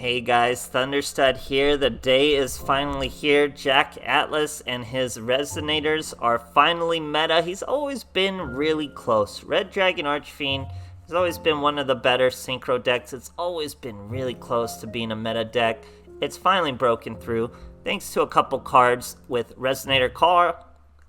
Hey guys, THUNDERSTUD here. The day is finally here. Jack Atlas and his Resonators are finally meta. He's always been really close. Red Dragon Archfiend has always been one of the better synchro decks. It's always been really close to being a meta deck. It's finally broken through thanks to a couple cards with Resonator Car.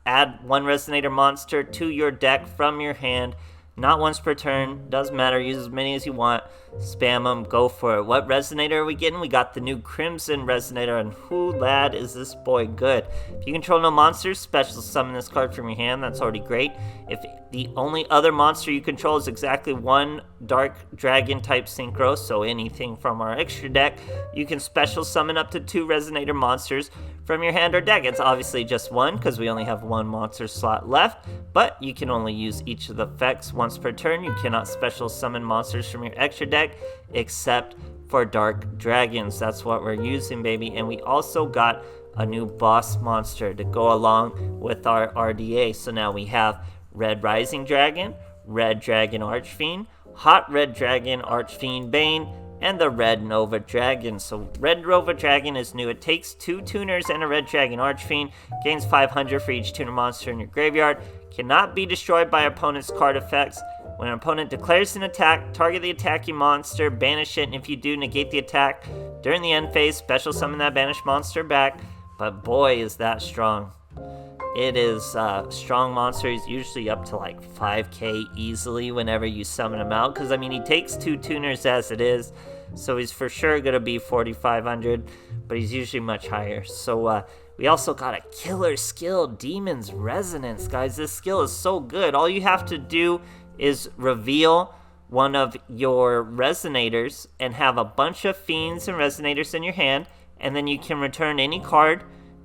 Add one Resonator monster to your deck from your hand. Not once per turn, doesn't matter, use as many as you want, spam them, go for it. What Resonator are we getting? We got the new Crimson Resonator, and whoo lad is this boy good. If you control no monsters, special summon this card from your hand, that's already great. If the only other monster you control is exactly one Dark Dragon type synchro, so anything from our extra deck, you can special summon up to 2 Resonator monsters from your hand or deck. It's obviously just one, because we only have one monster slot left, but you can only use each of the effects once per turn. You cannot special summon monsters from your extra deck, except for Dark Dragons. That's what we're using, baby. And we also got a new boss monster to go along with our RDA. So now we have Red Rising Dragon, Red Dragon Archfiend, Hot Red Dragon Archfiend Bane, and the Red Nova Dragon. So Red Nova Dragon is new. It takes 2 tuners and a Red Dragon Archfiend, gains 500 for each tuner monster in your graveyard, cannot be destroyed by opponent's card effects. When an opponent declares an attack, target the attacking monster, banish it, and if you do, negate the attack. During the end phase, special summon that banished monster back. But boy, is that strong. It is a strong monster. He's usually up to like 5k easily whenever you summon him out. Because, I mean, he takes 2 tuners as it is. So he's for sure going to be 4,500. But he's usually much higher. So we also got a killer skill, Demon's Resonance. Guys, this skill is so good. All you have to do is reveal one of your Resonators and have a bunch of Fiends and Resonators in your hand. And then you can return any card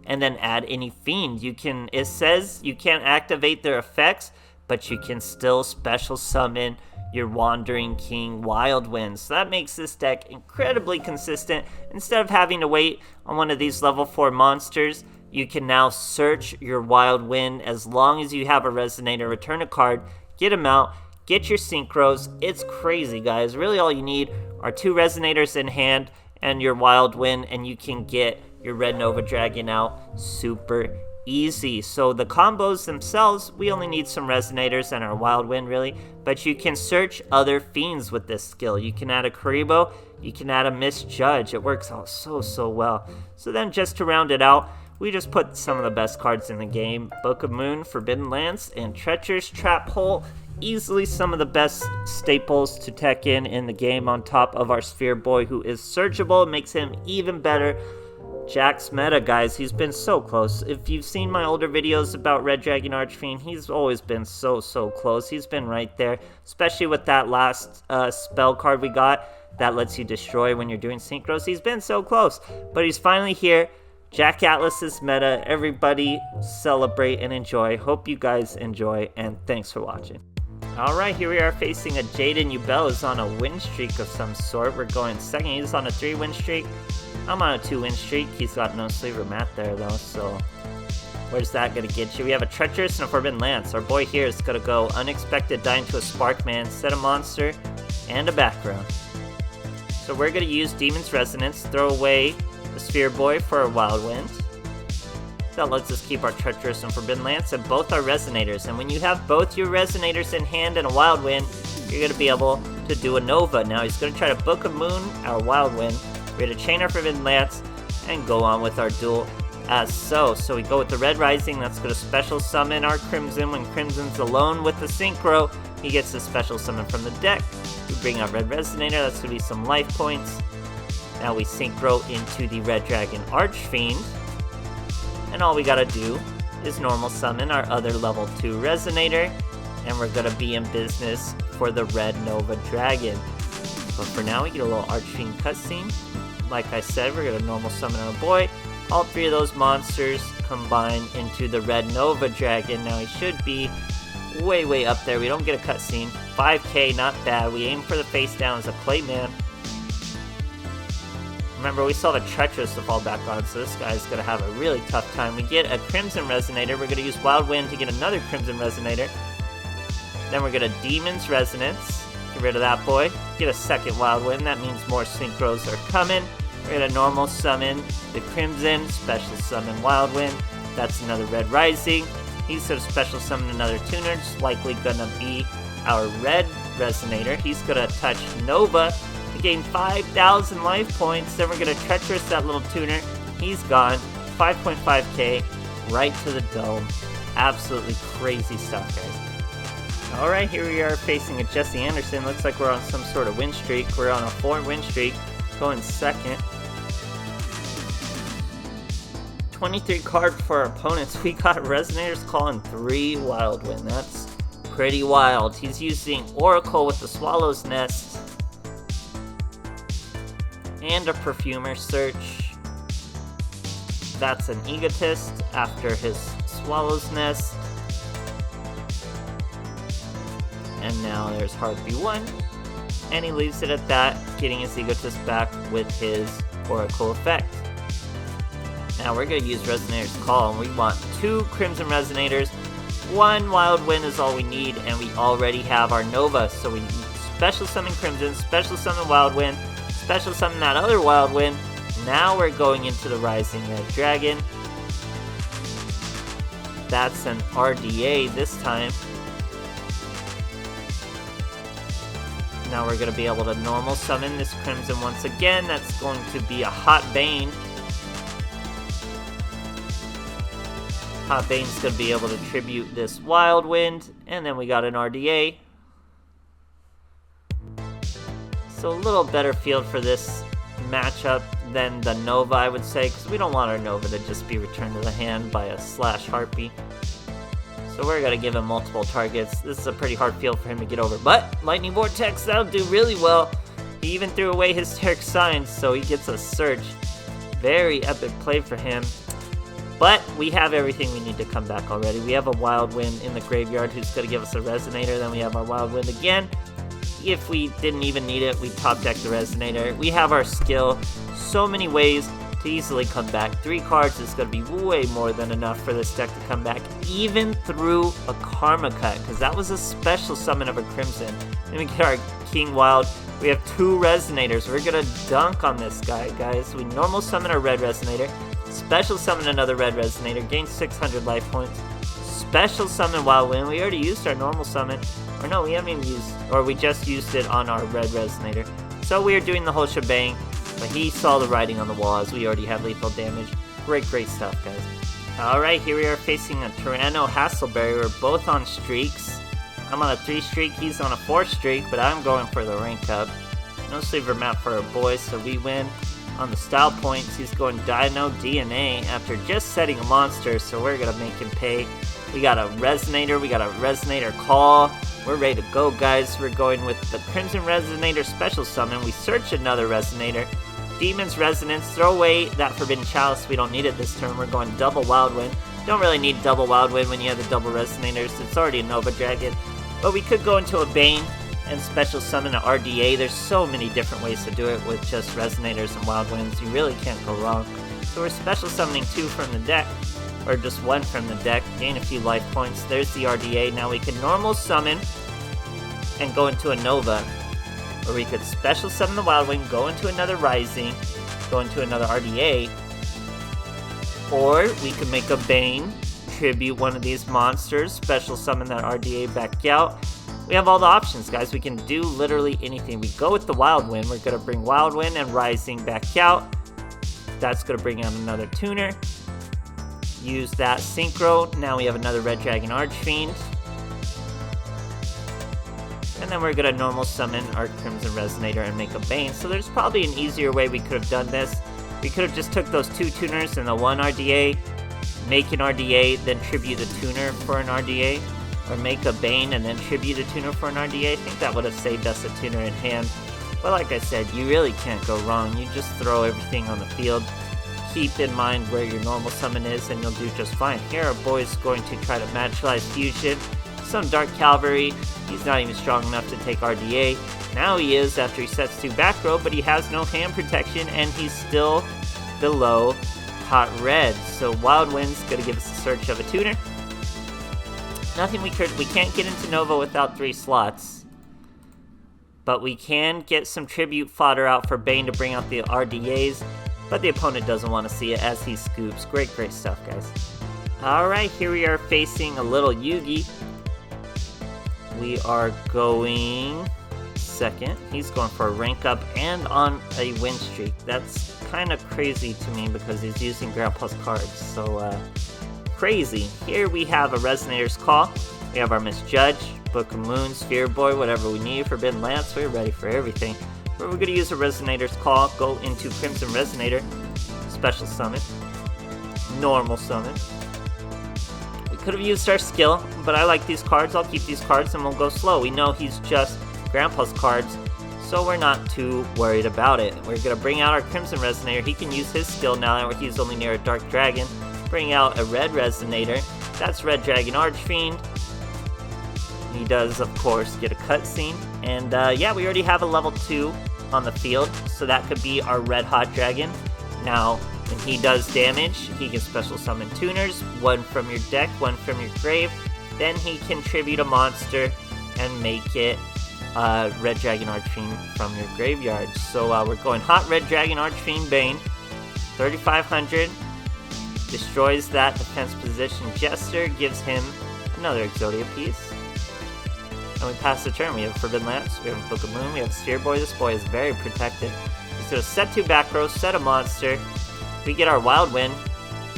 and then add any fiend. It says you can't activate their effects, but you can still special summon your Wandering King Wild Wind. So that makes this deck incredibly consistent. Instead of having to wait on one of these level 4 monsters, you can now search your Wild Wind as long as you have a Resonator, return a card, get him out, get your synchros. It's crazy, guys. Really all you need are 2 Resonators in hand and your Wild Wind, and you can get your Red Nova Dragon out super easy. So the combos themselves, we only need some Resonators and our Wild Wind, really, but you can search other fiends with this skill. You can add a Karibo, you can add a Misjudge. It works out so well. So then just to round it out, we just put some of the best cards in the game. Book of Moon, Forbidden Lance, and Treacherous Trap Hole. Easily some of the best staples to tech in the game, on top of our Sphere Boy, who is searchable. It makes him even better. Jack's meta, guys. He's been so close. If you've seen my older videos about Red Dragon Archfiend, he's always been so close. He's been right there, especially with that last spell card we got that lets you destroy when you're doing synchros. He's been so close, but he's finally here. Jack Atlas is meta. Everybody celebrate and enjoy. Hope you guys enjoy, and thanks for watching. Alright, here we are facing a Jaden. Ubel is on a win streak of some sort. We're going second. He's on a 3-win streak. I'm on a 2-win streak. He's got no Sleeper Mat there, though, so where's that going to get you? We have a Treacherous and a Forbidden Lance. Our boy here is going to go Unexpected, die into a Sparkman, set a monster, and a background. So we're going to use Demon's Resonance, throw away the Sphere Boy for a Wild Wind. That lets us keep our Treacherous and Forbidden Lance and both our Resonators. And when you have both your Resonators in hand and a Wild Wind, you're going to be able to do a Nova. Now he's going to try to Book of Moon, our Wild Wind. We're going to chain our Forbidden Lance and go on with our duel as so. So we go with the Red Rising. That's going to special summon our Crimson. When Crimson's alone with the Synchro, he gets a special summon from the deck. We bring out Red Resonator. That's going to be some life points. Now we Synchro into the Red Dragon Archfiend. And all we gotta do is normal summon our other level 2 Resonator, and we're gonna be in business for the Red Nova Dragon. But for now, we get a little Archfiend cutscene. Like I said, we're gonna normal summon our boy. All 3 of those monsters combine into the Red Nova Dragon. Now he should be way up there. We don't get a cutscene. 5k, not bad. We aim for the face down as a Playman. Remember, we saw the Treacherous to fall back on, so this guy's going to have a really tough time. We get a Crimson Resonator. We're going to use Wild Wind to get another Crimson Resonator. Then we're going to Demon's Resonance. Get rid of that boy. Get a second Wild Wind. That means more Synchros are coming. We're gonna normal summon the Crimson, special summon Wild Wind. That's another Red Rising. He's gonna special summon another tuner. It's likely gonna be our Red Resonator. He's gonna touch Nova to gain 5,000 life points. Then we're gonna Treacherous that little tuner. He's gone. 5.5k right to the dome. Absolutely crazy stuff, guys. Alright, here we are facing a Jesse Anderson. Looks like we're on some sort of win streak. We're on a 4 win streak, going second. 23 card for our opponents. We got Resonators calling 3 Wild Wind. That's pretty wild. He's using Oracle with the Swallow's Nest and a Perfumer Search. That's an Egotist after his Swallow's Nest. And now there's Harpy 1. And he leaves it at that, getting his Egotist back with his Oracle effect. Now we're going to use Resonator's Call, and we want 2 Crimson Resonators. 1 Wild Wind is all we need, and we already have our Nova. So we special summon Crimson, special summon Wild Wind, special summon that other Wild Wind. Now we're going into the Rising Red Dragon. That's an RDA this time. Now we're going to be able to normal summon this Crimson once again. That's going to be a Hot Bane. Hot Bane's going to be able to tribute this Wild Wind. And then we got an RDA. So a little better field for this matchup than the Nova, I would say, because we don't want our Nova to just be returned to the hand by a Slash Harpy. So we're going to give him multiple targets. This is a pretty hard field for him to get over. But Lightning Vortex, that'll do really well. He even threw away Hysteric Signs, so he gets a Search. Very epic play for him. But we have everything we need to come back already. We have a Wild Wind in the graveyard who's going to give us a Resonator. Then we have our Wild Wind again. If we didn't even need it, we top deck the Resonator. We have our skill. So many ways to easily come back. 3 cards is going to be way more than enough for this deck to come back, even through a Karma Cut, because that was a special summon of a Crimson. Then we get our King Wild. We have 2 Resonators. We're going to dunk on this guy, guys. We normal summon our Red Resonator, special summon another Red Resonator, gain 600 life points, special summon Wild Wind. We already used our normal summon. Or no, we haven't even used, or we just used it on our Red Resonator. So we are doing the whole shebang, but he saw the writing on the wall as we already have lethal damage. Great stuff, guys. Alright, here we are facing a Tyranno Hasselberry. We're both on streaks. I'm on a 3 streak, he's on a 4 streak, but I'm going for the rank up. No sleeper map for our boys, so we win. On the style points, he's going Dino DNA after just setting a monster, so we're going to make him pay. We got a Resonator, we got a Resonator Call. We're ready to go, guys. We're going with the Crimson Resonator special summon. We search another Resonator. Demon's Resonance. Throw away that Forbidden Chalice. We don't need it this turn. We're going double Wild Wind. Don't really need double Wild Wind when you have the double Resonators. It's already a Nova Dragon. But we could go into a Bane and special summon an RDA. There's so many different ways to do it with just Resonators and Wild Winds. You really can't go wrong. So we're special summoning 2 from the deck. Or just 1 from the deck, gain a few life points. There's the RDA. Now we can normal summon and go into a Nova. Or we could special summon the Wild Wing, go into another Rising, go into another RDA. Or we could make a Bane, tribute one of these monsters, special summon that RDA back out. We have all the options, guys. We can do literally anything. We go with the Wild Wind. We're going to bring Wild Wind and Rising back out. That's going to bring out another tuner. Use that Synchro. Now we have another Red Dragon Archfiend. And then we're going to normal summon our Crimson Resonator and make a Bane. So there's probably an easier way we could have done this. We could have just took those 2 tuners and the 1 RDA, make an RDA, then tribute the tuner for an RDA. Or make a Bane and then tribute a tuner for an RDA. I think that would have saved us a tuner in hand. But like I said, you really can't go wrong. You just throw everything on the field. Keep in mind where your normal summon is and you'll do just fine. Here our boy's going to try to Materialize Fusion. Some Dark Cavalry. He's not even strong enough to take RDA. Now he is after he sets 2 back row, but he has no hand protection and he's still below Hot Red. So Wild Wind's going to give us a search of a tuner. Nothing we can't get into Nova without 3 slots. but we can get some tribute fodder out for Bane to bring out the RDAs, but the opponent doesn't want to see it as he scoops. Great stuff, guys. Alright, here we are facing a little Yugi. We are going second. He's going for a rank up and on a win streak. That's kind of crazy to me because he's using Grandpa's cards, so crazy. Here we have a Resonator's Call. We have our Misjudge, Book of Moon, Sphere Boy, whatever we need, Forbidden Lance. We're ready for everything. But we're going to use a Resonator's Call, go into Crimson Resonator, Special Summon, Normal Summon. We could have used our skill, but I like these cards. I'll keep these cards and we'll go slow. We know he's just Grandpa's cards, so we're not too worried about it. We're going to bring out our Crimson Resonator. He can use his skill now that he's only near a Dark Dragon. Bring out a Red Resonator. That's Red Dragon Archfiend. He does, of course, get a cutscene. And yeah, we already have a level 2 on the field, so that could be our Red Hot Dragon. Now, when he does damage, he can special summon tuners, one from your deck, one from your grave. Then he can tribute a monster and make it Red Dragon Archfiend from your graveyard. So we're going Hot Red Dragon Archfiend Bane, 3,500. Destroys that defense position Jester, gives him another Exodia piece. And we pass the turn. We have Forbidden Lance, we have Book of Moon, we have Sphere Boy. This boy is very protected. He's going to set 2 back rows, set a monster. We get our Wild Wind.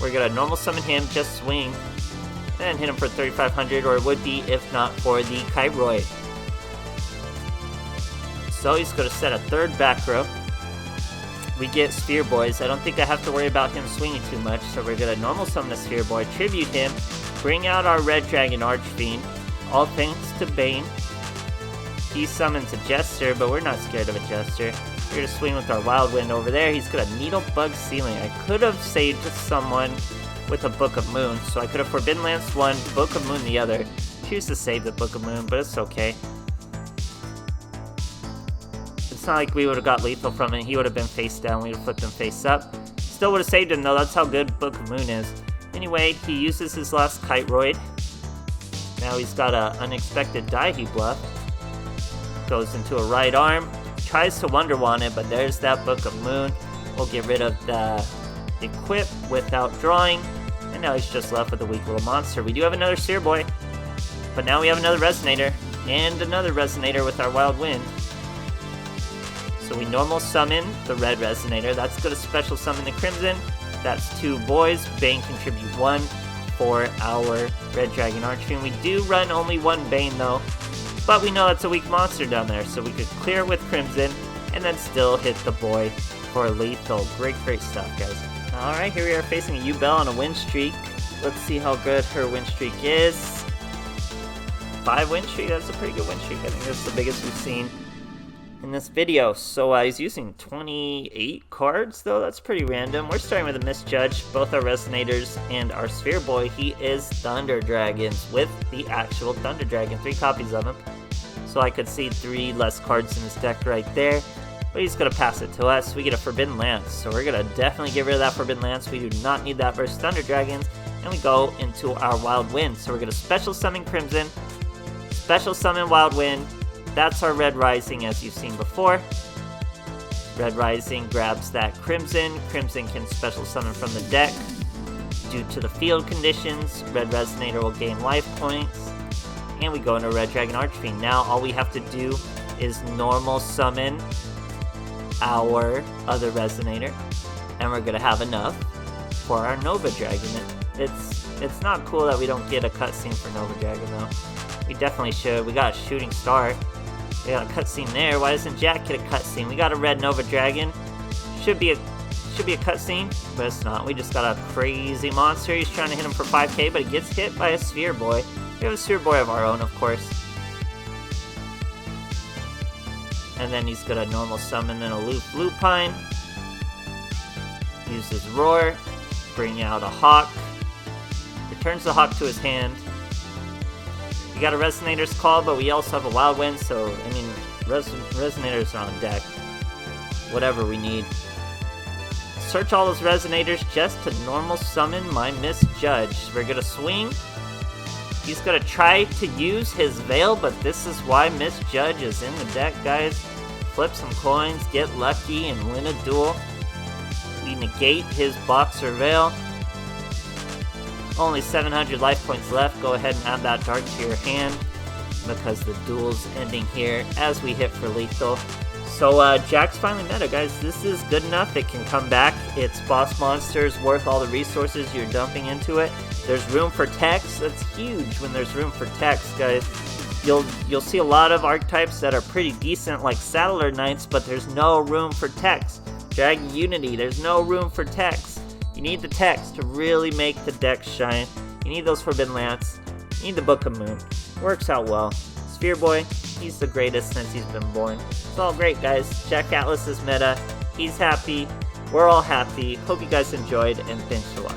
We're going to normal summon him, just swing, and hit him for 3,500, or it would be if not for the Kyroid. So he's going to set a 3rd back row. We get Sphere Boys. I don't think I have to worry about him swinging too much, so we're going to normal summon a Sphere Boy, tribute him, bring out our Red Dragon Archfiend, all thanks to Bane. He summons a Jester, but we're not scared of a Jester. We're going to swing with our Wild Wind over there. He's got a Needle Bug Ceiling. I could have saved someone with a Book of Moon, so I could have Forbidden Lance one, Book of Moon the other. Choose to save the Book of Moon, but it's okay. It's not like we would have got lethal from it. He would have been face down. We would have flipped him face up. Still would have saved him, though. That's how good Book of Moon is. Anyway, he uses his last Kyroid. Now he's got an unexpected die he bluffed. Goes into a right arm. Tries to Wonder Wand it, but there's that Book of Moon. We'll get rid of the equip without drawing. And now he's just left with a weak little monster. We do have another Sphere Boy, but now we have another Resonator. And another Resonator with our Wild Wind. So we normal summon the Red Resonator. That's going to special summon the Crimson. That's 2 boys. Bane contribute 1 for our Red Dragon Archfiend. We do run only 1 Bane though, but we know that's a weak monster down there, so we could clear with Crimson and then still hit the boy for lethal. Great stuff, guys. Alright, here we are facing a Yubel on a win streak. Let's see how good her win streak is. 5 win streak, that's a pretty good win streak. I think that's the biggest we've seen in this video. So he's using 28 cards though. That's pretty random. We're starting with a Misjudge, both our Resonators and our Sphere Boy. He is Thunder Dragons with the actual Thunder Dragon, 3 copies of him. So I could see 3 less cards in his deck right there, but he's gonna pass it to us. We get a Forbidden Lance, so we're gonna definitely get rid of that Forbidden Lance. We do not need that versus Thunder Dragons, and we go into our Wild Wind. So we're gonna special summon Crimson, special summon Wild Wind. That's our Red Rising, as you've seen before. Red Rising grabs that Crimson. Crimson can special summon from the deck. Due to the field conditions, Red Resonator will gain life points. And we go into Red Dragon Archfiend. Now all we have to do is normal summon our other Resonator. And we're going to have enough for our Nova Dragon. It's not cool that we don't get a cutscene for Nova Dragon, though. We definitely should. We got a Shooting Star. We got a cutscene there. Why doesn't Jack get a cutscene? We got a Red Nova Dragon. Should be a cutscene, but it's not. We just got a crazy monster. He's trying to hit him for 5k, but he gets hit by a Sphere Boy. We have a Sphere Boy of our own, of course. And then he's gonna normal summon an Aloof Lupine. Use his Roar. Bring out a Hawk. Returns the Hawk to his hand. We got a Resonator's Call, but we also have a Wild Wind, so, I mean, Resonators are on deck. Whatever we need. Search all those Resonators just to normal summon my Misjudge. We're gonna swing. He's gonna try to use his Veil, but this is why Misjudge is in the deck, guys. Flip some coins, get lucky, and win a duel. We negate his Boxer Veil. Only 700 life points left. Go ahead and add that Dark to your hand, because the duel's ending here as we hit for lethal. So Jack's finally meta, guys. This is good enough. It can come back. Its boss monster's worth all the resources you're dumping into it. There's room for text. That's huge when there's room for text, guys. You'll see a lot of archetypes that are pretty decent, like Saddler Knights, but there's no room for text. Dragon Unity, there's no room for text. You need the text to really make the deck shine. You need those Forbidden Lance. You need the Book of Moon. Works out well. Sphere Boy, he's the greatest since he's been born. It's all great, guys. Jack Atlas is meta. He's happy. We're all happy. Hope you guys enjoyed, and thanks for watching.